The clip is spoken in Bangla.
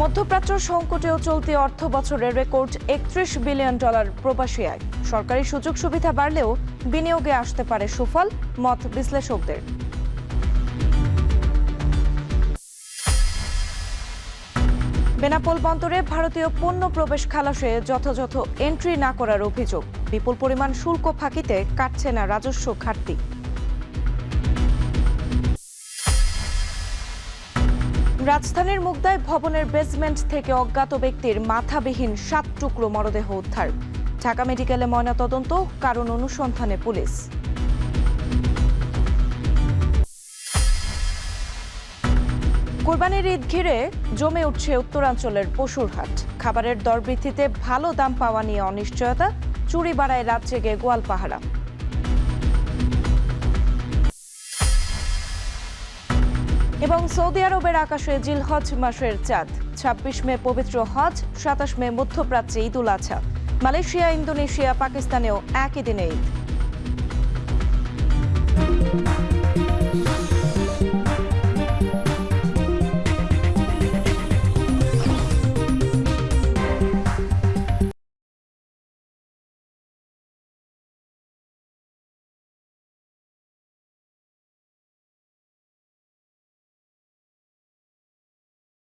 মধ্যপ্রাচ্য সংকটেও চলতি অর্থ বছরের রেকর্ড $31 বিলিয়ন প্রবাসী আয়। সরকারি সুযোগ সুবিধা বাড়লেও বিনিয়োগে আসতে পারে সুফল, মত বিশ্লেষকদের। বেনাপোল বন্দরে ভারতীয় পণ্য প্রবেশ খালাসে যথাযথ এন্ট্রি না করার অভিযোগ। বিপুল পরিমাণ শুল্ক ফাঁকিতে কাটছে না রাজস্ব ঘাটতি। রাজধানীর মুগদায় ভবনের বেসমেন্ট থেকে অজ্ঞাত ব্যক্তির মাথাবিহীন 7 টুকরো মরদেহ উদ্ধার। ঢাকা মেডিকেলে ময়নাতদন্ত, কারণ অনুসন্ধানে পুলিশ। কোরবানির ঈদ ঘিরে জমে উঠছে উত্তরাঞ্চলের পশুর হাট। খাবারের দর বৃদ্ধিতে ভালো দাম পাওয়া নিয়ে অনিশ্চয়তা, চুরি বাড়ায় রাত জেগে গোয়াল পাহারা। এবং সৌদি আরবের আকাশে জিলহজ মাসের চাঁদ। 26 মে পবিত্র হজ, 27 মে মধ্যপ্রাচ্যে ঈদুল আজহা। মালয়েশিয়া, ইন্দোনেশিয়া, পাকিস্তানেও একই দিনে ঈদ।